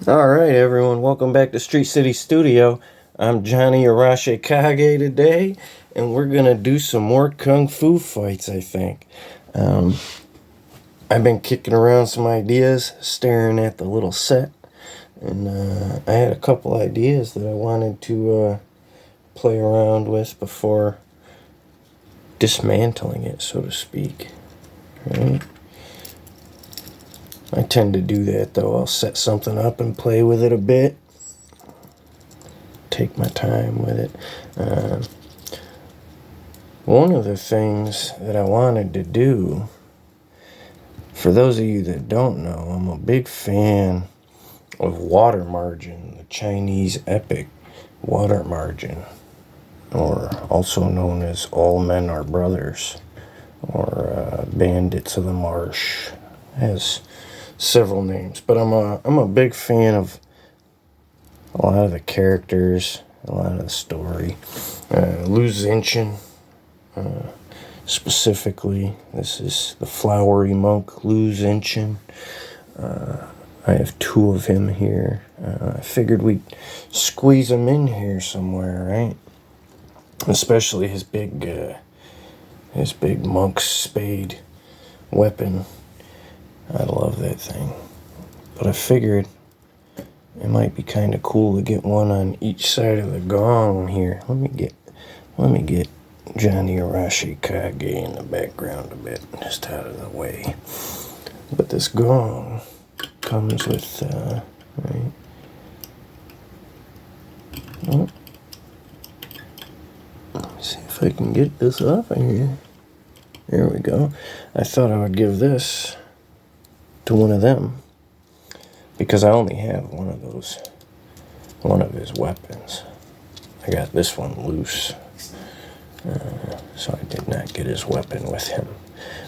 Alright everyone, welcome back to Street City Studio. I'm Johnny Arashikage today, and we're gonna do some more Kung Fu fights, I think. I've been kicking around some ideas, staring at the little set, and I had a couple ideas that I wanted to play around with before dismantling it, so to speak. Right? I tend to do that though. I'll set something up and play with it a bit. Take my time with it. One of the things that I wanted to do, for those of you that don't know, I'm a big fan of water margin, the Chinese epic water margin, or also known as All Men Are Brothers, or Bandits of the Marsh. It has several names, but I'm a big fan of a lot of the characters, a lot of the story. Lu Zinchin, specifically, this is the flowery monk Lu Zinchin. I have two of him here. I figured we'd squeeze him in here somewhere, right? Especially his big monk's spade weapon. I love that thing. But I figured it might be kind of cool to get one on each side of the gong here. Let me get Johnny Arashikage in the background a bit, just out of the way. But this gong comes with, right? Oh. Let me see if I can get this off of here. There we go. I thought I would give this to one of them, because I only have one of his weapons. I got this one loose, so I did not get his weapon with him.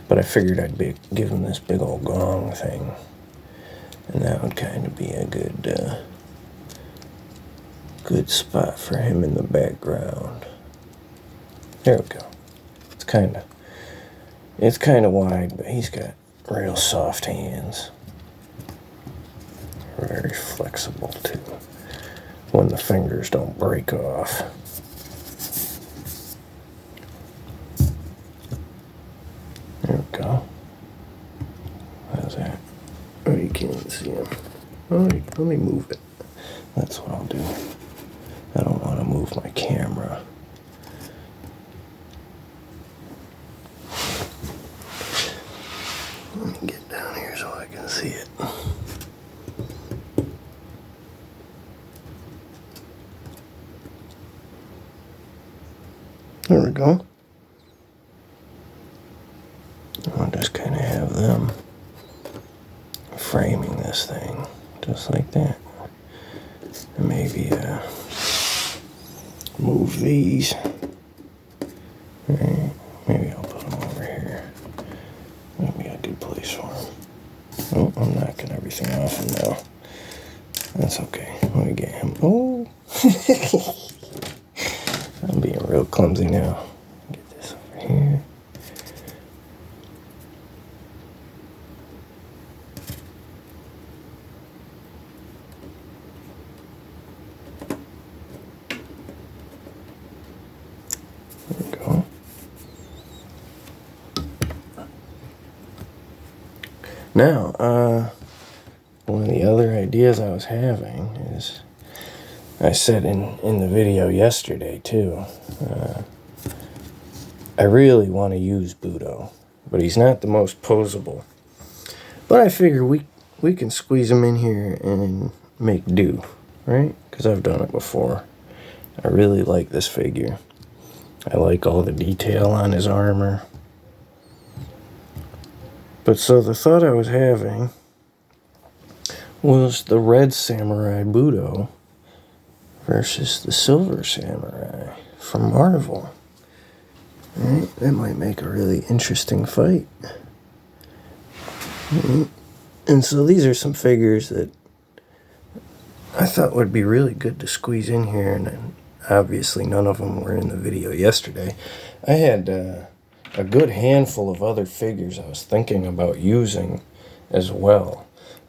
But I figured I'd give him this big old gong thing, and that would kind of be a good spot for him in the background. There we go. It's kind of wide, but he's got real soft hands. Very flexible too, when the fingers don't break off. There we go. How's that? Oh, you can't see him. Oh, let me move it. That's what I'll do. I don't want to move my camera. Let me get down here so I can see it. There we go. I'll just kind of have them framing this thing, just like that. And maybe move these. Right. Maybe I'll put them over here. That'd be a good place for them. Oh, I'm knocking everything off him now. That's okay. Let me get him. Oh! I'm being real clumsy now. Get this over here. There we go. Now, one of the other ideas I was having is, I said in the video yesterday too, I really want to use Budo, but he's not the most posable. But I figure we can squeeze him in here and make do, right? Because I've done it before. I really like this figure. I like all the detail on his armor. But so the thought I was having was the red samurai Budo versus the silver samurai from Marvel. Right? That might make a really interesting fight. Right? And so these are some figures that I thought would be really good to squeeze in here, and obviously none of them were in the video yesterday. I had a good handful of other figures I was thinking about using as well,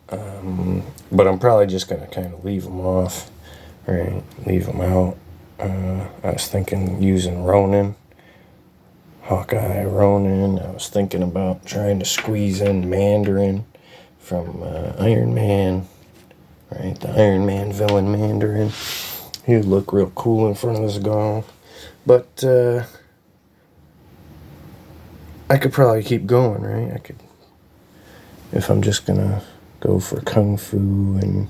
But I'm probably just going to kind of leave them off, right? Leave them out. I was thinking using Ronin, Hawkeye Ronin. I was thinking about trying to squeeze in Mandarin from Iron Man, right? The Iron Man villain Mandarin. He would look real cool in front of his gong. But I could probably keep going, right? I could, if I'm just going to go for Kung Fu and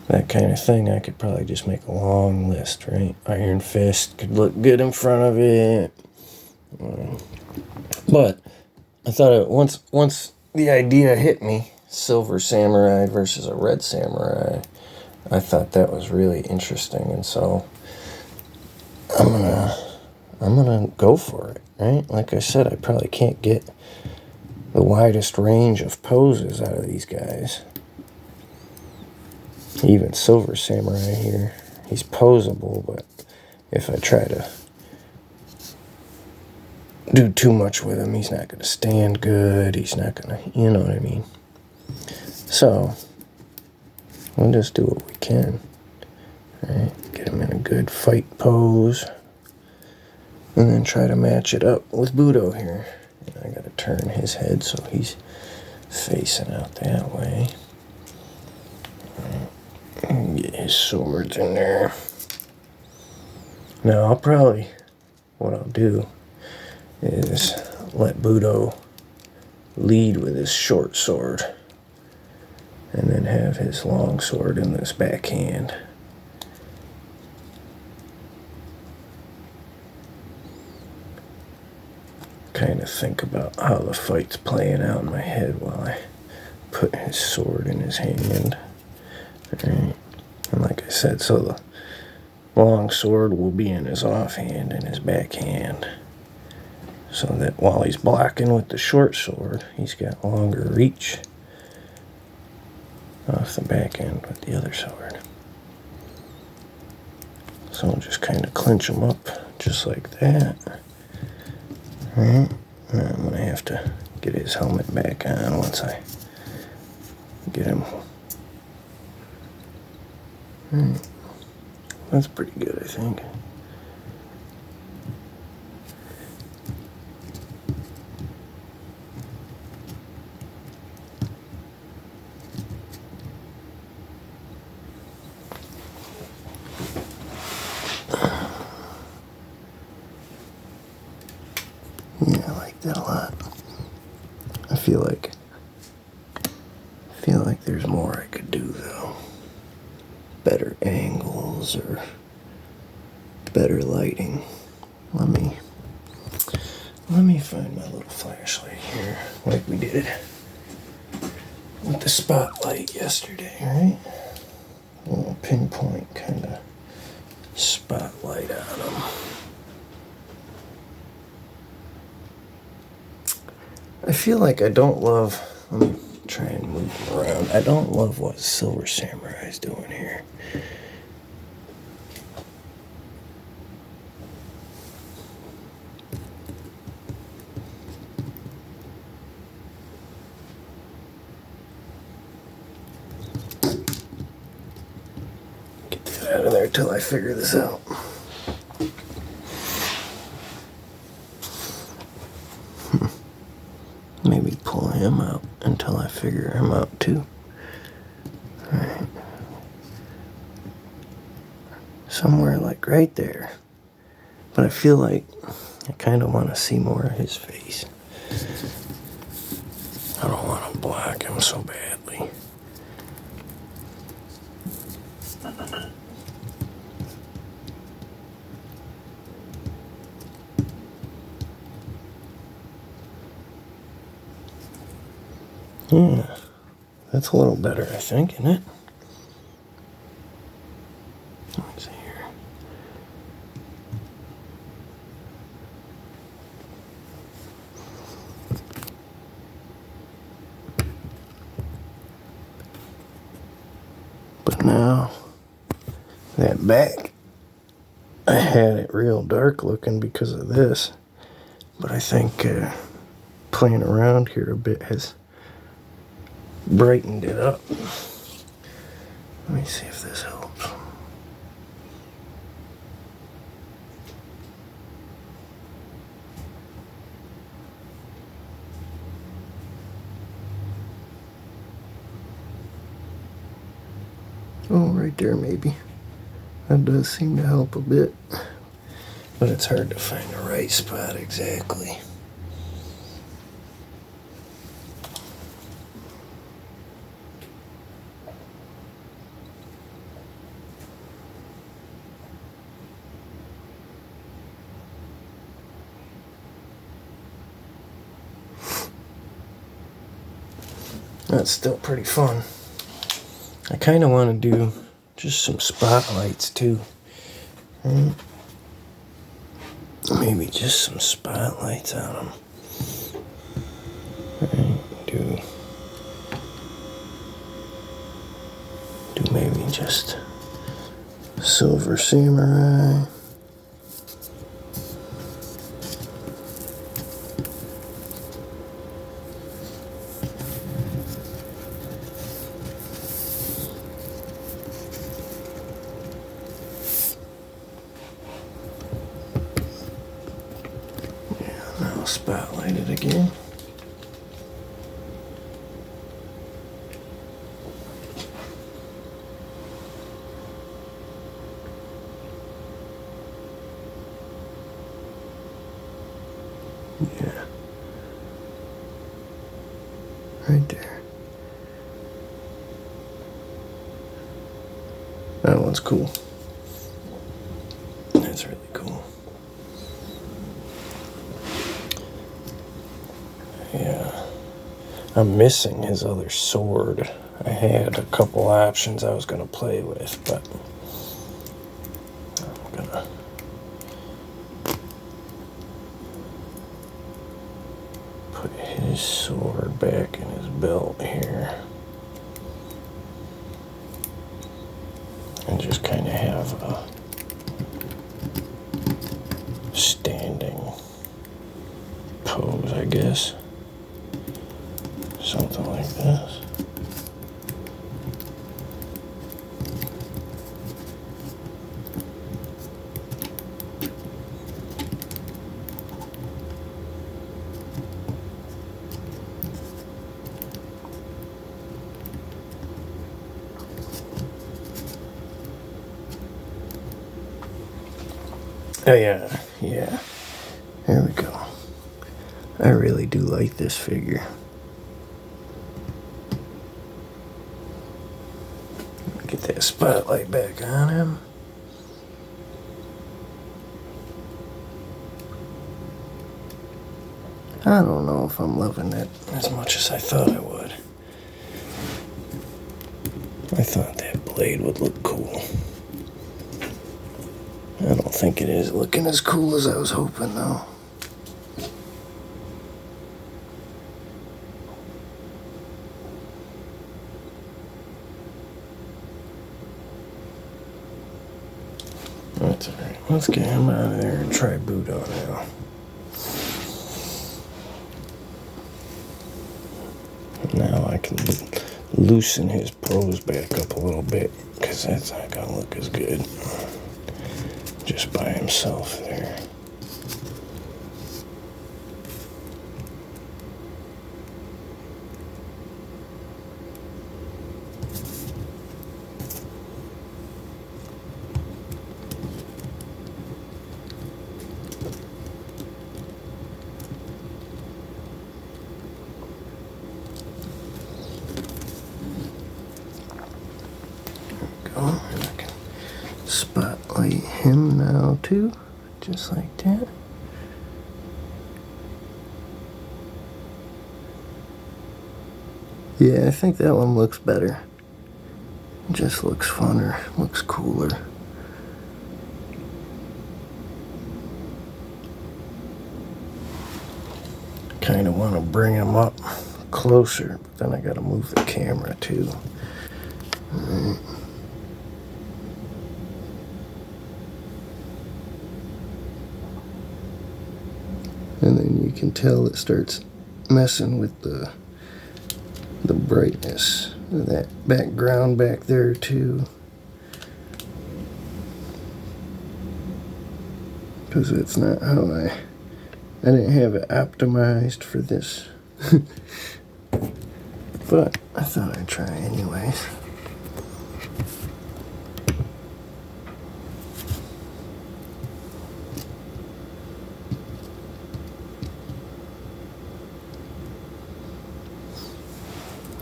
that kind of thing, I could probably just make a long list, right? Iron Fist could look good in front of it. But I thought once the idea hit me, Silver Samurai versus a Red Samurai, I thought that was really interesting, and so I'm gonna go for it, right? Like I said, I probably can't get the widest range of poses out of these guys. Even Silver Samurai here, he's posable, but if I try to do too much with him, he's not going to stand good. He's not going to, you know what I mean? So, we'll just do what we can. Right? Get him in a good fight pose. And then try to match it up with Budo here. And I got to turn his head so he's facing out that way. Get his swords in there. Now, what I'll do is let Budo lead with his short sword and then have his long sword in this backhand. Kind of think about how the fight's playing out in my head while I put his sword in his hand. Right. And like I said, so the long sword will be in his offhand and his backhand, so that while he's blocking with the short sword, he's got longer reach off the backhand with the other sword. So I'll just kind of clinch him up just like that. Right. And I'm going to have to get his helmet back on once I get him. That's pretty good, I think. Yeah, I like that a lot. I feel like there's more I could do, though. Better angles or better lighting. Let me find my little flashlight here, like we did with the spotlight yesterday, right? A little pinpoint kind of spotlight on them. I feel like I don't love, let me try and move him around. I don't love what Silver Samurai is doing here. Get that out of there till I figure this out. Maybe pull him out until I figure him out too. Alright. Somewhere like right there. But I feel like I kind of want to see more of his face. I don't want to block him so badly. Yeah, that's a little better, I think, isn't it? Let's see here. But now, that back, I had it real dark looking because of this. But I think playing around here a bit has brightened it up. Let me see if this helps. Oh, right there maybe. That does seem to help a bit. But it's hard to find the right spot exactly. That's still pretty fun. I kind of want to do just some spotlights too. Right? Maybe just some spotlights on them. Right? Do maybe just Silver Samurai. I'll spotlight it again. Yeah. Right there. That one's cool. That's really cool. Yeah. I'm missing his other sword. I had a couple options I was going to play with, but I'm going to put his sword back in his belt here. And just kind of have a standing pose, I guess. Something like this. Oh yeah. There we go. I really do like this figure. Get that spotlight back on him. I don't know if I'm loving it as much as I thought I would. I thought that blade would look cool. I don't think it is looking as cool as I was hoping, though. That's alright. Let's get him out of there and try Budo now. Now I can loosen his pose back up a little bit, because that's not going to look as good just by himself there. And I can spotlight him now too, just like that. Yeah, I think that one looks better. It just looks funner, looks cooler. Kind of want to bring him up closer, but then I got to move the camera too. Right. And then you can tell it starts messing with the brightness of that background back there too, because it's not how I didn't have it optimized for this. But I thought I'd try anyways.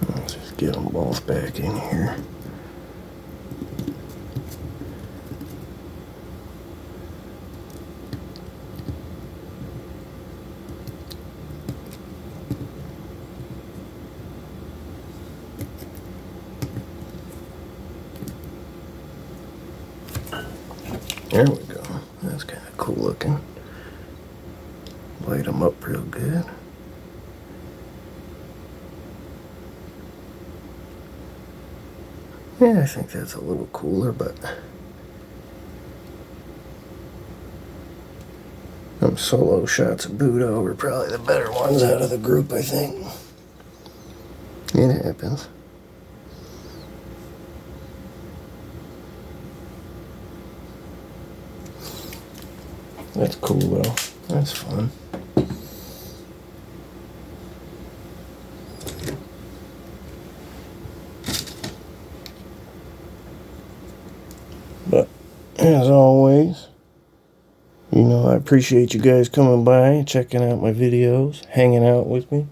Let's just get them both back in here. There we go. That's kind of cool looking. Light them up real good. Yeah, I think that's a little cooler, but them solo shots of Budo were probably the better ones out of the group, I think. It happens. That's cool though. That's fun. But as always, you know, I appreciate you guys coming by, checking out my videos, hanging out with me.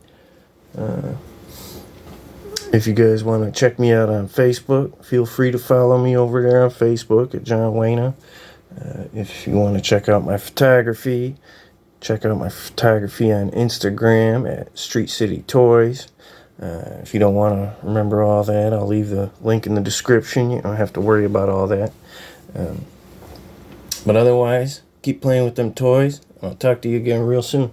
If you guys want to check me out on Facebook, feel free to follow me over there on Facebook at John Wayna. If you want to check out my photography, check out my photography on Instagram at Street City Toys. If you don't want to remember all that, I'll leave the link in the description. You don't have to worry about all that. But otherwise, keep playing with them toys. I'll talk to you again real soon.